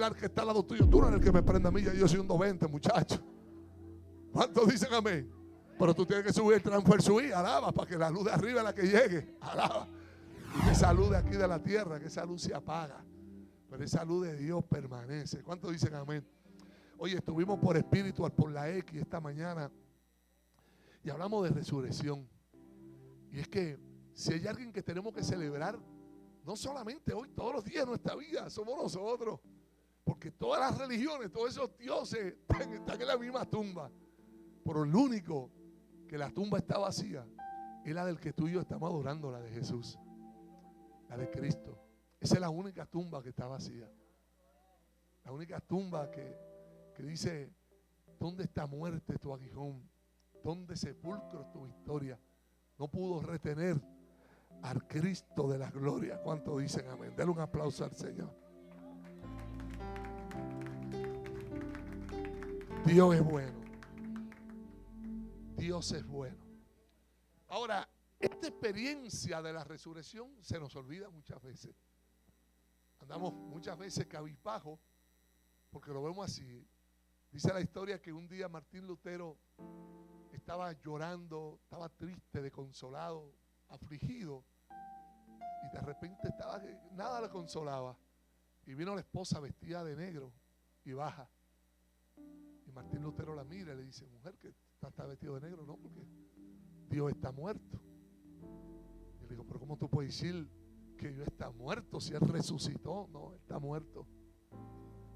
al que está al lado tuyo: tú no eres el que me prende a mí, ya yo soy un 220, muchacho. ¿Cuántos dicen amén? Pero tú tienes que subir el transfer suite, alaba, para que la luz de arriba es la que llegue, alaba. Y que esa luz de aquí de la tierra, que esa luz se apaga, pero esa luz de Dios permanece. ¿Cuántos dicen amén? Oye, estuvimos por espiritual, por la X esta mañana, y hablamos de resurrección. Y es que si hay alguien que tenemos que celebrar, no solamente hoy, todos los días de nuestra vida, somos nosotros. Porque todas las religiones, todos esos dioses están en la misma tumba. Pero el único que la tumba está vacía es la del que tú y yo estamos adorando, la de Jesús, la de Cristo. Esa es la única tumba que está vacía. La única tumba que dice: ¿dónde está muerte tu aguijón? ¿Dónde sepulcro tu victoria? No pudo retener al Cristo de la gloria. ¿Cuánto dicen amén? Denle un aplauso al Señor. Dios es bueno. Dios es bueno. Ahora, esta experiencia de la resurrección se nos olvida muchas veces. Andamos muchas veces cabizbajos porque lo vemos así. Dice la historia que un día Martín Lutero estaba llorando, estaba triste, desconsolado, afligido, y de repente estaba que nada le consolaba. Y vino la esposa vestida de negro y baja. Y Martín Lutero la mira y le dice: mujer, que está vestido de negro. No, porque Dios está muerto. Y le digo: pero ¿cómo tú puedes decir que Dios está muerto si Él resucitó? No, Él está muerto.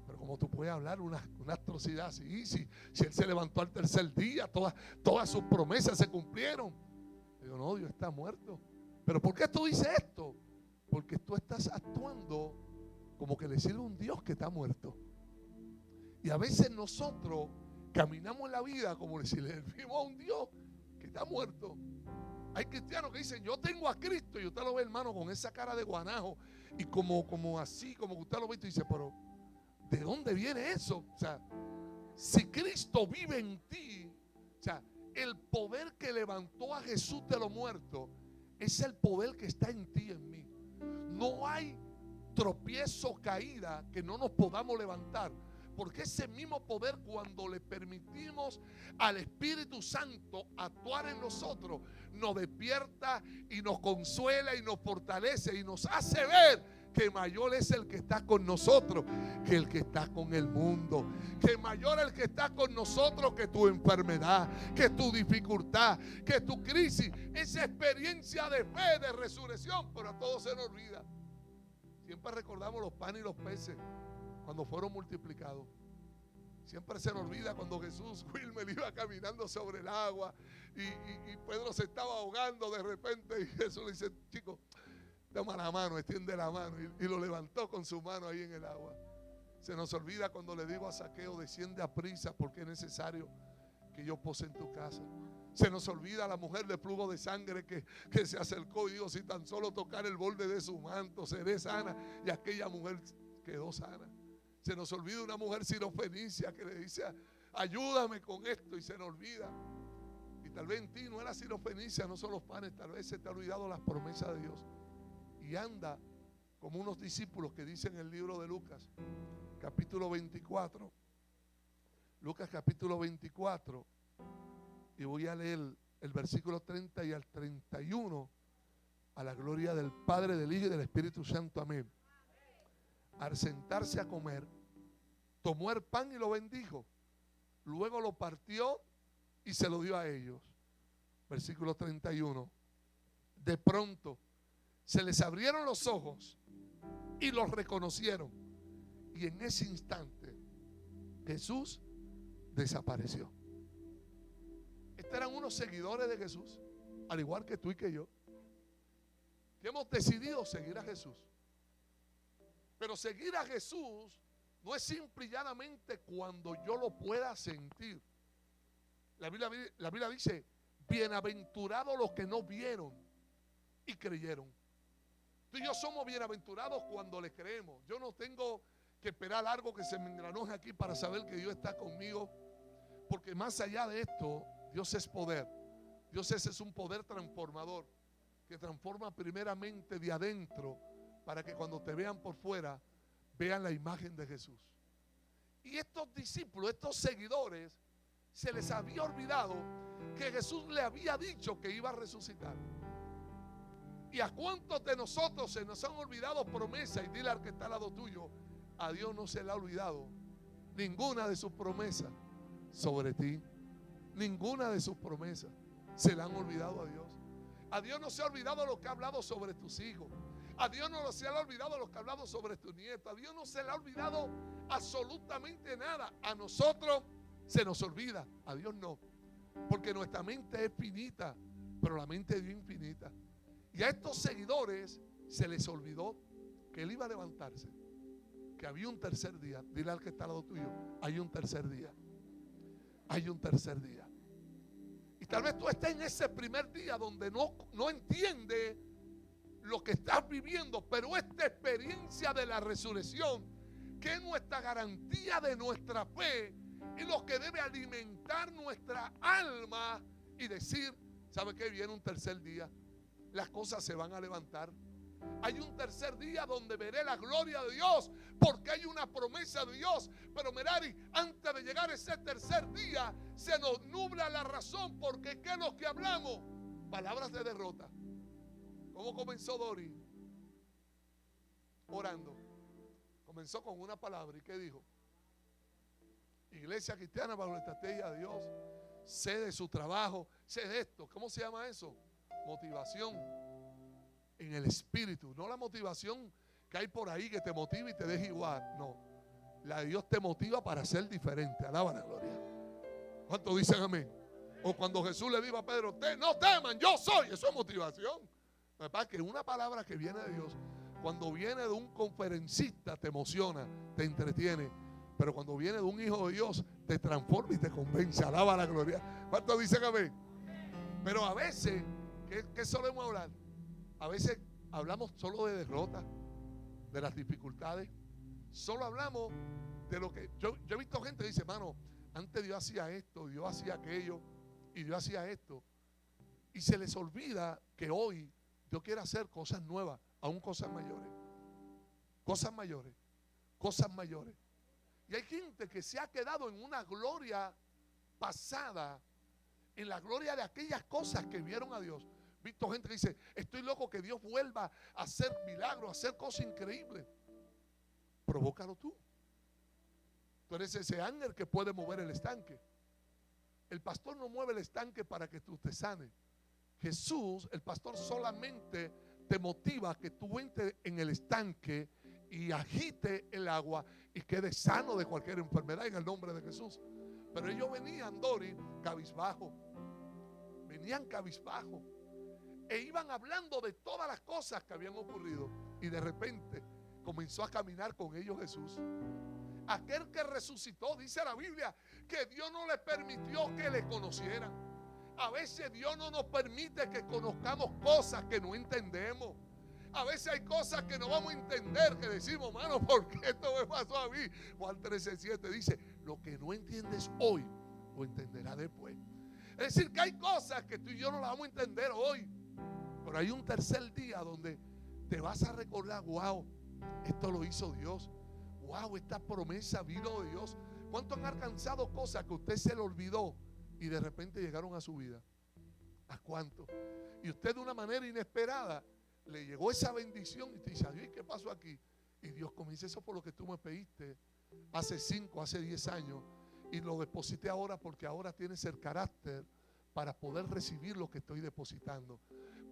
Pero ¿cómo tú puedes hablar una atrocidad así? Si Él se levantó al tercer día, todas sus promesas se cumplieron. Le digo: no, Dios está muerto. ¿Pero por qué tú dices esto? Porque tú estás actuando como que le sirve a un Dios que está muerto. Y a veces nosotros caminamos en la vida como si le servimos a un Dios que está muerto. Hay cristianos que dicen: yo tengo a Cristo, y usted lo ve, hermano, con esa cara de guanajo y como así, como que usted lo ve y dice: pero ¿de dónde viene eso? O sea, si Cristo vive en ti, o sea, el poder que levantó a Jesús de los muertos es el poder que está en ti y en mí. No hay tropiezo, caída que no nos podamos levantar, porque ese mismo poder, cuando le permitimos al Espíritu Santo actuar en nosotros, nos despierta y nos consuela y nos fortalece y nos hace ver que mayor es el que está con nosotros que el que está con el mundo. Que mayor es el que está con nosotros que tu enfermedad, que tu dificultad, que tu crisis. Esa experiencia de fe, de resurrección, pero a todos se nos olvida. Siempre recordamos los panes y los peces cuando fueron multiplicados. Siempre se nos olvida cuando Jesús, Wilmer, iba caminando sobre el agua y Pedro se estaba ahogando de repente, y Jesús le dice: chico, toma la mano, extiende la mano, y lo levantó con su mano ahí en el agua. Se nos olvida cuando le digo a Zaqueo: desciende a prisa porque es necesario que yo pose en tu casa. Se nos olvida la mujer de flujo de sangre que se acercó y dijo: si tan solo tocar el borde de su manto seré sana, y aquella mujer quedó sana. Se nos olvida una mujer sirofenicia que le dice: ayúdame con esto, y se nos olvida. Y tal vez en ti no era sirofenicia, no son los panes, tal vez se te ha olvidado las promesas de Dios. Y anda como unos discípulos que dicen en el libro de Lucas, capítulo 24. Lucas capítulo 24. Y voy a leer el versículo 30 y al 31. A la gloria del Padre, del Hijo y del Espíritu Santo. Amén. Al sentarse a comer, tomó el pan y lo bendijo. Luego lo partió y se lo dio a ellos. Versículo 31. De pronto se les abrieron los ojos y los reconocieron. Y en ese instante Jesús desapareció. Estos eran unos seguidores de Jesús, al igual que tú y que yo, que hemos decidido seguir a Jesús. Pero seguir a Jesús no es simple y llanamente cuando yo lo pueda sentir. La Biblia dice: bienaventurados los que no vieron y creyeron. Tú y yo somos bienaventurados cuando le creemos. Yo no tengo que esperar algo que se me engranoje aquí para saber que Dios está conmigo, porque más allá de esto, Dios es poder. Dios es un poder transformador que transforma primeramente de adentro, para que cuando te vean por fuera vean la imagen de Jesús. Y estos discípulos, estos seguidores, se les había olvidado que Jesús le había dicho que iba a resucitar. ¿Y a cuántos de nosotros se nos han olvidado promesas? Y dile al que está al lado tuyo, a Dios no se le ha olvidado ninguna de sus promesas sobre ti. Ninguna de sus promesas se le han olvidado a Dios. A Dios no se ha olvidado lo que ha hablado sobre tus hijos. A Dios no se le ha olvidado lo que ha hablado sobre tus nietos. A Dios no se le ha olvidado absolutamente nada. A nosotros se nos olvida, a Dios no. Porque nuestra mente es finita, pero la mente de Dios es infinita. Y a estos seguidores se les olvidó que Él iba a levantarse, que había un tercer día. Dile al que está al lado tuyo, hay un tercer día. Hay un tercer día. Y tal vez tú estés en ese primer día donde no entiendes lo que estás viviendo, pero esta experiencia de la resurrección, que es nuestra garantía de nuestra fe, es lo que debe alimentar nuestra alma y decir, ¿sabe qué? Viene un tercer día. Las cosas se van a levantar. Hay un tercer día donde veré la gloria de Dios, porque hay una promesa de Dios. Pero Merari, antes de llegar a ese tercer día, se nos nubla la razón, porque ¿qué es lo que hablamos? Palabras de derrota. ¿Cómo comenzó Dori? Orando. Comenzó con una palabra. ¿Y qué dijo? Iglesia cristiana bajo la estrategia de Dios. Sé de su trabajo, sé de esto. ¿Cómo se llama eso? Motivación en el espíritu. No la motivación que hay por ahí que te motiva y te deja igual. No, la de Dios te motiva para ser diferente. Alaba la gloria. ¿Cuántos dicen amén? O cuando Jesús le dijo a Pedro, no teman, yo soy. Eso es motivación. Me parece que una palabra que viene de Dios, cuando viene de un conferencista, te emociona, te entretiene. Pero cuando viene de un hijo de Dios, te transforma y te convence. Alaba la gloria. ¿Cuántos dicen amén? Pero a veces, ¿qué solemos hablar? A veces hablamos solo de derrotas, de las dificultades. Solo hablamos de lo que... Yo he visto gente que dice, hermano, antes Dios hacía esto, Dios hacía aquello, y Dios hacía esto. Y se les olvida que hoy Dios quiere hacer cosas nuevas, aún cosas mayores. Cosas mayores, cosas mayores. Y hay gente que se ha quedado en una gloria pasada, en la gloria de aquellas cosas que vieron a Dios. He visto gente que dice, estoy loco que Dios vuelva a hacer milagros, a hacer cosas increíbles. Provócalo tú. Tú eres ese ángel que puede mover el estanque. El pastor no mueve el estanque para que tú te sanes. Jesús, el pastor, solamente te motiva a que tú entres en el estanque y agite el agua y quede sano de cualquier enfermedad en el nombre de Jesús. Pero ellos venían, Dori, cabizbajo. Venían cabizbajo. E iban hablando de todas las cosas que habían ocurrido. Y de repente comenzó a caminar con ellos Jesús. Aquel que resucitó, dice la Biblia, que Dios no le permitió que le conocieran. A veces Dios no nos permite que conozcamos cosas que no entendemos. A veces hay cosas que no vamos a entender, que decimos, mano, ¿por qué esto me pasó a mí? Juan 13:7 dice, lo que no entiendes hoy, lo entenderás después. Es decir, que hay cosas que tú y yo no las vamos a entender hoy. Pero hay un tercer día donde te vas a recordar, wow, esto lo hizo Dios. Wow, esta promesa vino de Dios. ¿Cuántos han alcanzado cosas que usted se le olvidó y de repente llegaron a su vida? ¿A cuántos? Y usted de una manera inesperada le llegó esa bendición y te dice, ay, ¿qué pasó aquí? Y Dios comienza, eso por lo que tú me pediste hace 5, hace 10 años y lo deposité ahora porque ahora tienes el carácter para poder recibir lo que estoy depositando.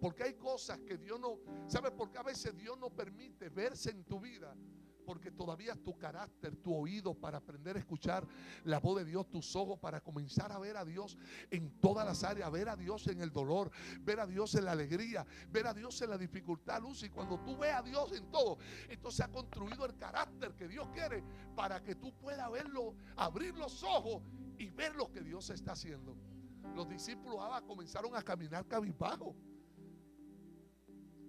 Porque hay cosas que Dios no, ¿sabes por qué a veces Dios no permite verse en tu vida? Porque todavía tu carácter, tu oído para aprender a escuchar la voz de Dios, tus ojos para comenzar a ver a Dios en todas las áreas, ver a Dios en el dolor, ver a Dios en la alegría, ver a Dios en la dificultad, Luz. Y cuando tú ves a Dios en todo, entonces ha construido el carácter que Dios quiere para que tú puedas verlo, abrir los ojos y ver lo que Dios está haciendo. Los discípulos comenzaron a caminar cabizbajo.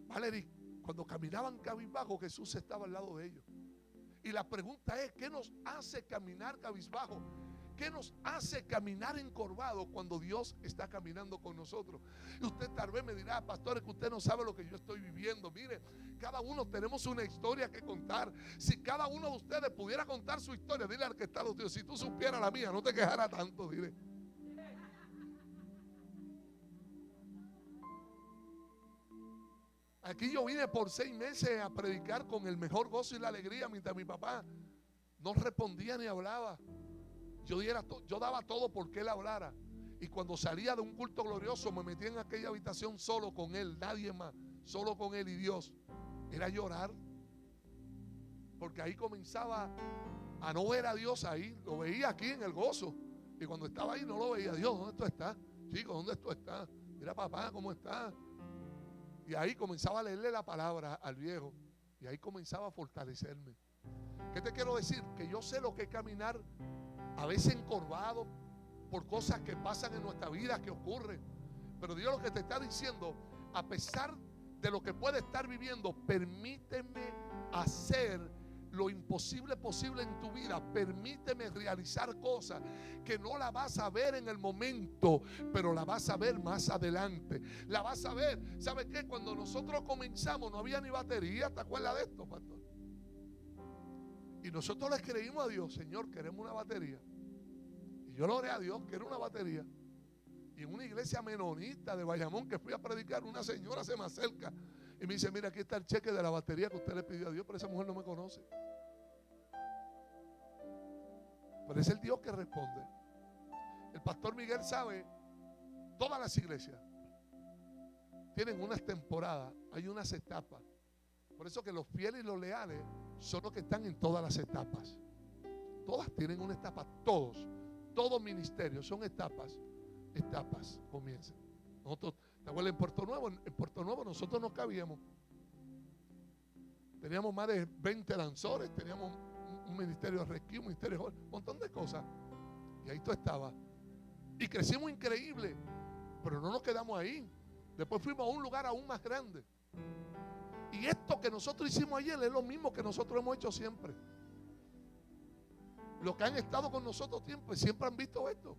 Valerie, cuando caminaban cabizbajo, Jesús estaba al lado de ellos. Y la pregunta es, ¿qué nos hace caminar cabizbajo? ¿Qué nos hace caminar encorvados cuando Dios está caminando con nosotros? Y usted tal vez me dirá, pastor, es que usted no sabe lo que yo estoy viviendo. Mire, cada uno tenemos una historia que contar. Si cada uno de ustedes pudiera contar su historia, dile al que está a los Dios, si tú supieras la mía, no te quejarás tanto, dile. Aquí yo vine por 6 meses a predicar con el mejor gozo y la alegría, mientras mi papá no respondía ni hablaba. Yo daba todo porque él hablara. Y cuando salía de un culto glorioso, me metía en aquella habitación solo con él, nadie más, solo con él y Dios. Era llorar, porque ahí comenzaba a no ver a Dios ahí. Lo veía aquí en el gozo, y cuando estaba ahí no lo veía. Dios, ¿dónde tú estás? Chico, ¿dónde tú estás? Mira, papá, ¿cómo estás? Y ahí comenzaba a leerle la palabra al viejo, y ahí comenzaba a fortalecerme. ¿Qué te quiero decir? Que yo sé lo que es caminar a veces encorvado por cosas que pasan en nuestra vida, que ocurren. Pero Dios lo que te está diciendo, a pesar de lo que puede estar viviendo, permíteme hacer lo imposible posible en tu vida. Permíteme realizar cosas que no la vas a ver en el momento, pero la vas a ver más adelante. La vas a ver. ¿Sabe qué? Cuando nosotros comenzamos no había ni batería. ¿Te acuerdas de esto, pastor? Y nosotros les creímos a Dios, Señor, queremos una batería. Y yo le oré a Dios, quiero una batería. Y en una iglesia menonita de Bayamón que fui a predicar, una señora se me acerca y me dice, mira, aquí está el cheque de la batería que usted le pidió a Dios, pero esa mujer no me conoce. Pero es el Dios que responde. El pastor Miguel sabe, todas las iglesias tienen unas temporadas, hay unas etapas. Por eso que los fieles y los leales son los que están en todas las etapas. Todas tienen una etapa, todos ministerios son etapas comienzan. Nosotros, ¿te acuerdas en Puerto Nuevo? En Puerto Nuevo nosotros no cabíamos. Teníamos más de 20 danzores, teníamos un ministerio de rescue, un ministerio de un montón de cosas. Y ahí tú estabas. Y crecimos increíble, pero no nos quedamos ahí. Después fuimos a un lugar aún más grande. Y esto que nosotros hicimos ayer es lo mismo que nosotros hemos hecho siempre. Los que han estado con nosotros siempre han visto esto.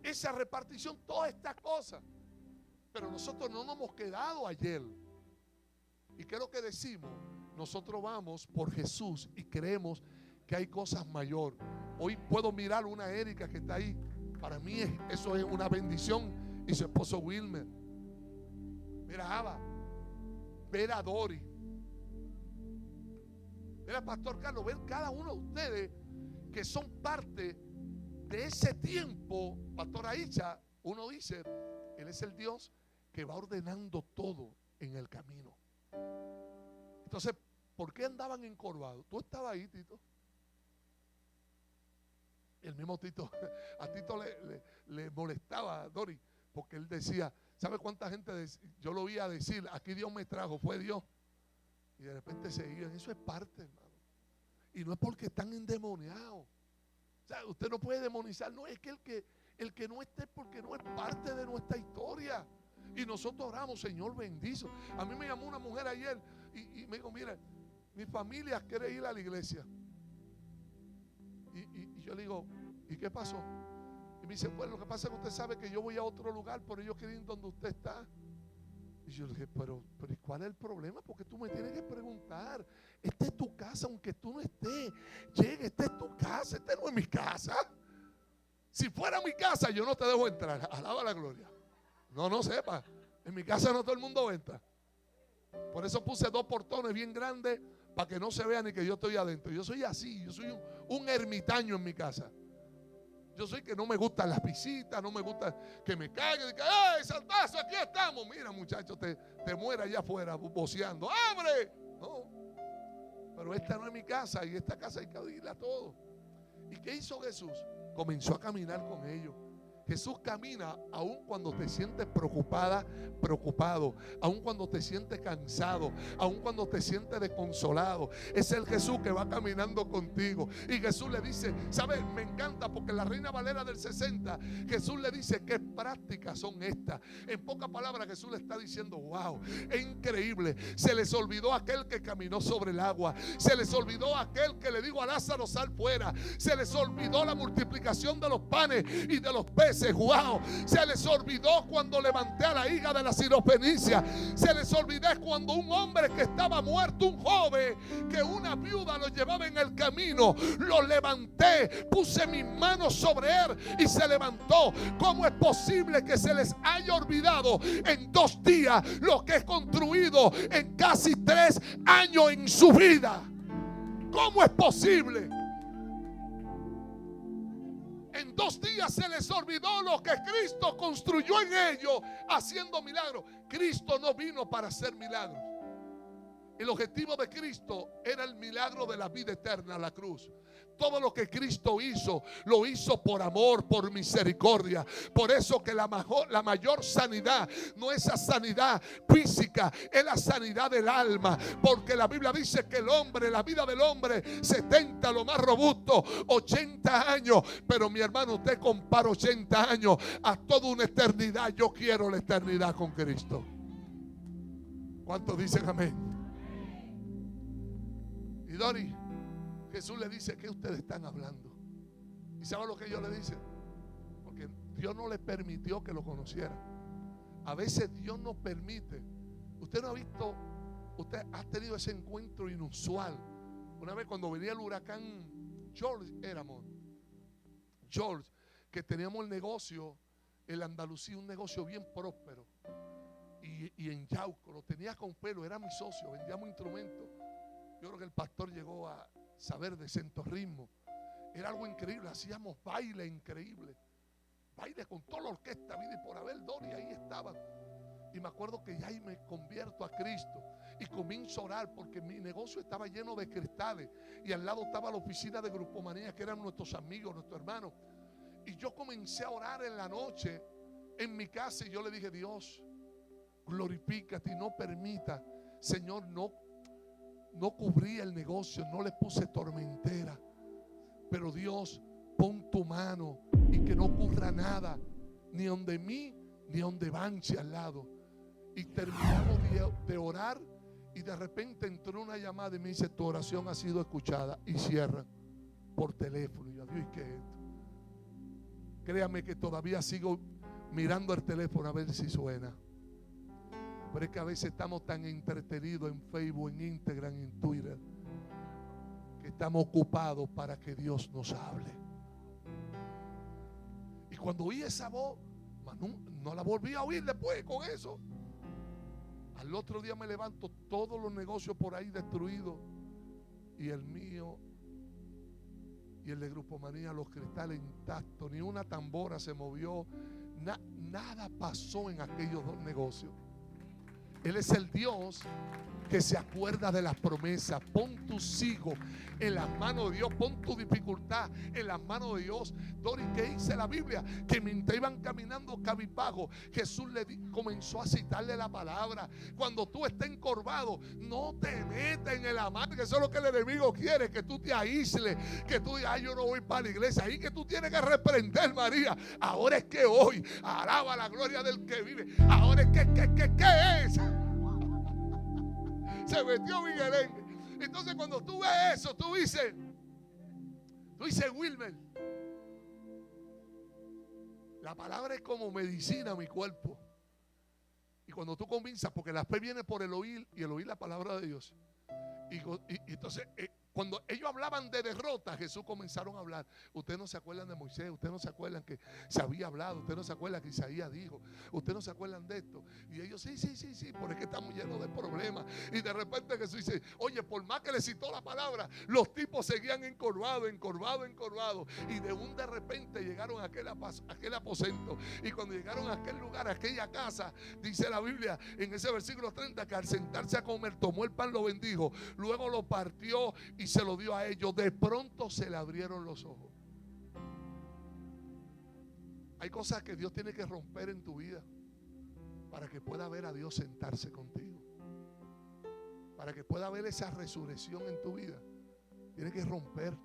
Esa repartición, todas estas cosas. Pero nosotros no nos hemos quedado ayer. ¿Y qué es lo que decimos? Nosotros vamos por Jesús y creemos que hay cosas mayores. Hoy puedo mirar una Erika que está ahí. Para mí eso es una bendición. Y su esposo Wilmer. Mira a Ava. Ver a Dori. Mira, Pastor Carlos, ver cada uno de ustedes que son parte de ese tiempo. Pastor Aicha, uno dice, Él es el Dios que va ordenando todo en el camino. Entonces, ¿por qué andaban encorvados? Tú estabas ahí, Tito. El mismo Tito, a Tito le molestaba a Dori, porque él decía, ¿sabe cuánta gente yo lo oía decir, aquí Dios me trajo, fue Dios? Y de repente se iban. Eso es parte, hermano. Y no es porque están endemoniados. O sea, usted no puede demonizar. No, es que el que no esté porque no es parte de nuestra historia. Y nosotros oramos, Señor, bendizo. A mí me llamó una mujer ayer y me dijo, mira, mi familia quiere ir a la iglesia. Y yo le digo, ¿y qué pasó? Y me dice, bueno, lo que pasa es que usted sabe que yo voy a otro lugar, pero ellos quieren ir donde usted está. Y yo le dije, pero ¿y cuál es el problema? Porque tú me tienes que preguntar. Esta es tu casa, aunque tú no estés. Llega, esta es tu casa, esta no es mi casa. Si fuera mi casa, yo no te dejo entrar. Alaba la gloria. No sepa. En mi casa no todo el mundo entra. Por eso puse 2 portones bien grandes para que no se vea ni que yo estoy adentro. Yo soy así, yo soy un ermitaño en mi casa. Yo soy que no me gustan las visitas, no me gusta que me caigan. Que, ¡ay, Saltazo, aquí estamos! Mira, muchachos, te muera allá afuera voceando. ¡Abre! No. Pero esta no es mi casa y esta casa hay que abrirla todo. ¿Y qué hizo Jesús? Comenzó a caminar con ellos. Jesús camina aun cuando te sientes preocupada, preocupado, aun cuando te sientes cansado, aun cuando te sientes desconsolado. Es el Jesús que va caminando contigo. Y Jesús le dice, ¿sabes? Me encanta porque la Reina Valera del 60, Jesús le dice, ¿qué prácticas son estas? En pocas palabras Jesús le está diciendo, wow, es increíble. Se les olvidó aquel que caminó sobre el agua. Se les olvidó aquel que le dijo a Lázaro, sal fuera. Se les olvidó la multiplicación de los panes y de los peces. Wow. Se les olvidó cuando levanté a la hija de la Sirofenicia. Se les olvidó cuando un hombre que estaba muerto, un joven, que una viuda lo llevaba en el camino, lo levanté, puse mis manos sobre él y se levantó. ¿Cómo es posible que se les haya olvidado en 2 días lo que es construido en casi 3 años en su vida? ¿Cómo es posible? En 2 días se les olvidó lo que Cristo construyó en ellos haciendo milagros. Cristo no vino para hacer milagros. El objetivo de Cristo era el milagro de la vida eterna, la cruz. Todo lo que Cristo hizo, lo hizo por amor, por misericordia. Por eso que la mayor sanidad no es la sanidad física, es la sanidad del alma. Porque la Biblia dice que el hombre, la vida del hombre, 70, lo más robusto, 80 años. Pero mi hermano, usted compara 80 años a toda una eternidad. Yo quiero la eternidad con Cristo. ¿Cuántos dicen amén? Y Dori, Jesús le dice, ¿qué ustedes están hablando? ¿Y sabe lo que ellos le dicen? Porque Dios no le permitió que lo conociera. A veces Dios no permite. Usted no ha visto, usted ha tenido ese encuentro inusual. Una vez cuando venía el huracán George, que teníamos el negocio en Andalucía, un negocio bien próspero. Y en Yauco, lo tenía con pelo, era mi socio, vendíamos instrumentos. Yo creo que el pastor llegó a saber de centorrismo. Era algo increíble, hacíamos baile increíble. Baile con toda la orquesta, vida y por haber, Dori, ahí estaban. Y me acuerdo que ya ahí me convierto a Cristo y comienzo a orar porque mi negocio estaba lleno de cristales y al lado estaba la oficina de Grupo Manía, que eran nuestros amigos, nuestros hermanos. Y yo comencé a orar en la noche en mi casa y yo le dije, Dios, glorifícate y no permita, Señor, no cubrí el negocio, no le puse tormentera, pero Dios, pon tu mano y que no ocurra nada, ni donde mí, ni donde Banchi al lado. Y terminamos de orar y de repente entró una llamada y me dice, tu oración ha sido escuchada, y cierran por teléfono. Y yo, Dios, ¿qué es esto? Créame que todavía sigo mirando el teléfono a ver si suena. Pero es que a veces estamos tan entretenidos en Facebook, en Instagram, en Twitter, que estamos ocupados para que Dios nos hable. Y cuando oí esa voz, no la volví a oír después con eso. Al otro día me levanto, todos los negocios por ahí destruidos. Y el mío y el de Grupo Manía, los cristales intactos. Ni una tambora se movió. Nada pasó en aquellos 2 negocios. Él es el Dios que se acuerda de las promesas. Pon tus hijos en las manos de Dios. Pon tu dificultad en las manos de Dios. Dori, ¿qué dice la Biblia? Que mientras iban caminando cabizbajo, Jesús comenzó a citarle la palabra. Cuando tú estés encorvado, no te metas en el amargue. Eso es lo que el enemigo quiere, que tú te aísles, que tú digas, yo no voy para la iglesia. Ahí que tú tienes que reprender, María. Ahora es que hoy alaba la gloria del que vive. Ahora es que ¿qué es? Se metió Miguelengue. Entonces cuando tú ves eso, tú dices, Wilmer, la palabra es como medicina a mi cuerpo. Y cuando tú comienzas, porque la fe viene por el oír y el oír la palabra de Dios. Y entonces cuando ellos hablaban de derrota, Jesús comenzaron a hablar. Ustedes no se acuerdan de Moisés, ustedes no se acuerdan que se había hablado, ustedes no se acuerdan que Isaías dijo, ustedes no se acuerdan de esto. Y ellos, sí, porque es que estamos llenos de problemas. Y de repente Jesús dice, oye, por más que le citó la palabra, los tipos seguían encorvados. Y de repente llegaron a aquel aposento. Y cuando llegaron a aquel lugar, a aquella casa, dice la Biblia en ese versículo 30, que al sentarse a comer, tomó el pan, lo bendijo, luego lo partió y se lo dio a ellos. De pronto se le abrieron los ojos. Hay cosas que Dios tiene que romper en tu vida para que pueda ver a Dios sentarse contigo. Para que pueda ver esa resurrección en tu vida. Tiene que romper.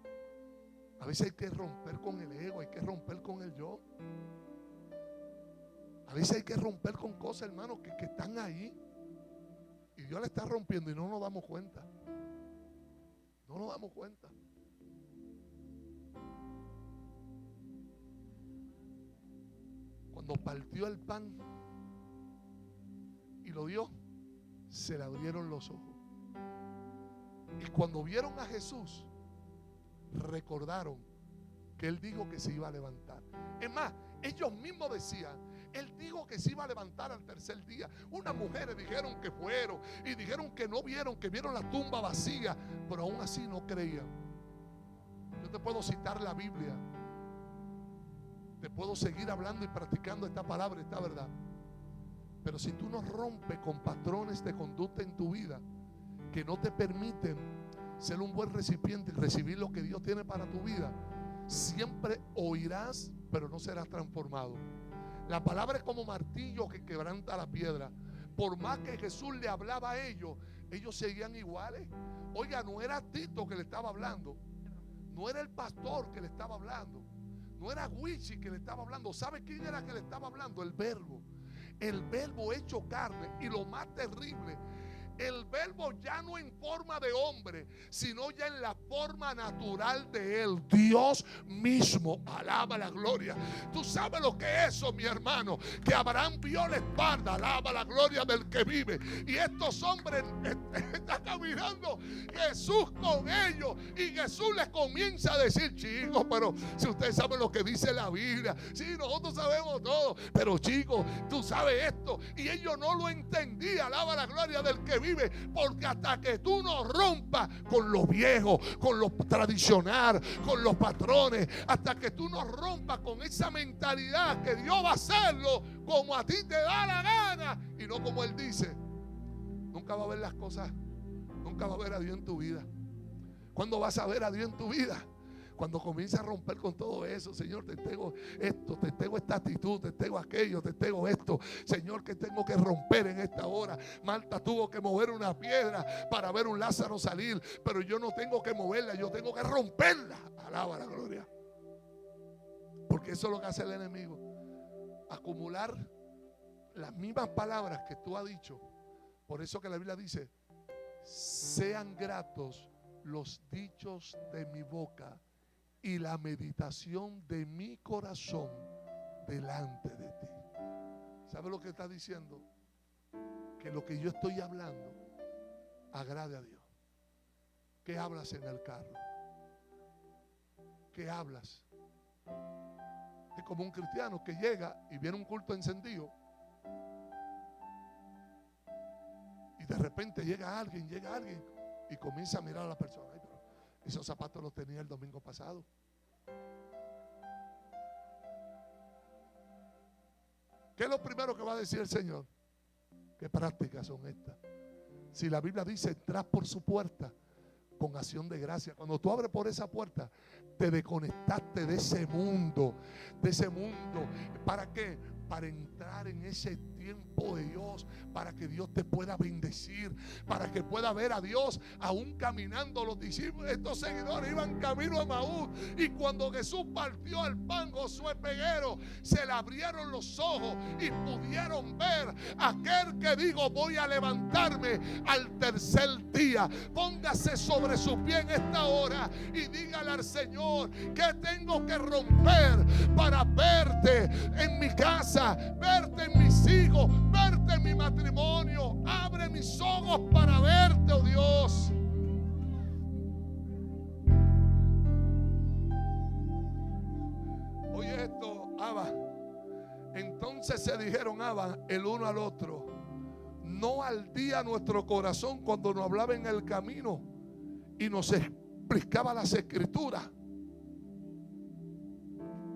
A veces hay que romper con el ego, hay que romper con el yo. A veces hay que romper con cosas, hermanos, que están ahí. Y Dios le está rompiendo y no nos damos cuenta. No nos damos cuenta. Cuando partió el pan y lo dio, se le abrieron los ojos. Y cuando vieron a Jesús, recordaron que Él dijo que se iba a levantar. Es más, ellos mismos decían, Él dijo que se iba a levantar al tercer día. Unas mujeres dijeron que fueron y dijeron que no vieron, que vieron la tumba vacía, pero aún así no creían. Yo te puedo citar la Biblia, te puedo seguir hablando y practicando esta palabra, esta verdad, pero si tú no rompes con patrones de conducta en tu vida que no te permiten ser un buen recipiente y recibir lo que Dios tiene para tu vida, siempre oirás, pero no serás transformado. La palabra es como martillo que quebranta la piedra. Por más que Jesús le hablaba a ellos, ellos seguían iguales. Oiga, no era Tito que le estaba hablando, no era el pastor que le estaba hablando, no era Wichi que le estaba hablando. ¿Sabe quién era que le estaba hablando? El verbo hecho carne. Y lo más terrible, el verbo ya no en forma de hombre, sino ya en la forma natural de Él, Dios mismo. Alaba la gloria. Tú sabes lo que es eso, mi hermano, que Abraham vio la espalda. Alaba la gloria del que vive. Y estos hombres están caminando, Jesús con ellos, y Jesús les comienza a decir: chicos, pero si ustedes saben lo que dice la Biblia, sí, nosotros sabemos todo, pero chicos, tú sabes esto. Y ellos no lo entendían. Alaba la gloria del que vive, porque hasta que tú no rompas con lo viejo, con lo tradicional, con los patrones, hasta que tú no rompas con esa mentalidad que Dios va a hacerlo como a ti te da la gana y no como Él dice, nunca va a ver las cosas, nunca va a ver a Dios en tu vida. ¿Cuándo vas a ver a Dios en tu vida? Cuando comienza a romper con todo eso. Señor, te tengo esto, te tengo esta actitud, te tengo aquello, te tengo esto. Señor, que tengo que romper en esta hora. Marta tuvo que mover una piedra para ver un Lázaro salir, pero yo no tengo que moverla, yo tengo que romperla. Alaba la gloria. Porque eso es lo que hace el enemigo. Acumular las mismas palabras que tú has dicho. Por eso que la Biblia dice: sean gratos los dichos de mi boca y la meditación de mi corazón delante de ti. ¿Sabe lo que está diciendo? Que lo que yo estoy hablando agrade a Dios. ¿Qué hablas en el carro? ¿Qué hablas? Es como un cristiano que llega y viene un culto encendido y de repente llega alguien y comienza a mirar a la persona. Ay, pero esos zapatos los tenía el domingo pasado. ¿Qué es lo primero que va a decir el Señor? ¿Qué prácticas son estas? Si la Biblia dice: entras por su puerta con acción de gracia. Cuando tú abres por esa puerta, te desconectaste de ese mundo. ¿Para qué? Para entrar en ese tiempo de Dios, para que Dios te pueda bendecir, para que pueda ver a Dios aún caminando. Los discípulos, estos seguidores, iban camino a Maús, y cuando Jesús partió el pan, Josué Peguero, se le abrieron los ojos y pudieron ver aquel que dijo: voy a levantarme al tercer día. Póngase sobre su pie en esta hora y dígale al Señor: ¿qué tengo que romper para verte en mi casa, verte en mis hijos, verte en mi matrimonio? Abre mis ojos para verte, oh Dios. Oye esto, Abba. Entonces se dijeron, Abba, el uno al otro: no ardía nuestro corazón cuando nos hablaba en el camino y nos explicaba las escrituras.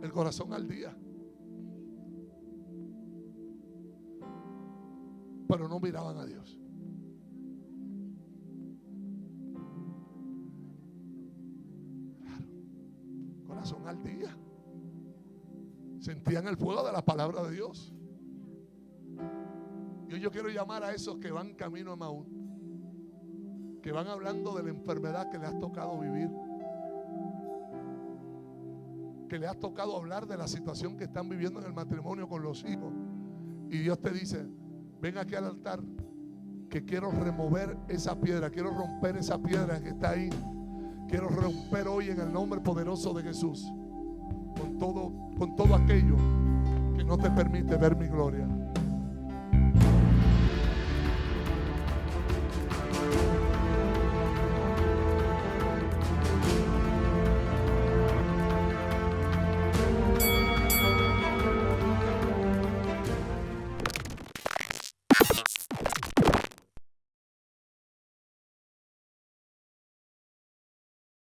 El corazón ardía, pero no miraban a Dios. Claro, corazón al día. sentían el fuego de la palabra de Dios. Y hoy yo quiero llamar a esos que van camino a Emaús, que van hablando de la enfermedad que le has tocado vivir, que le has tocado hablar de la situación que están viviendo en el matrimonio con los hijos. Y Dios te dice: ven aquí al altar, que quiero remover esa piedra, quiero romper esa piedra que está ahí. Quiero romper hoy en el nombre poderoso de Jesús con todo aquello que no te permite ver mi gloria.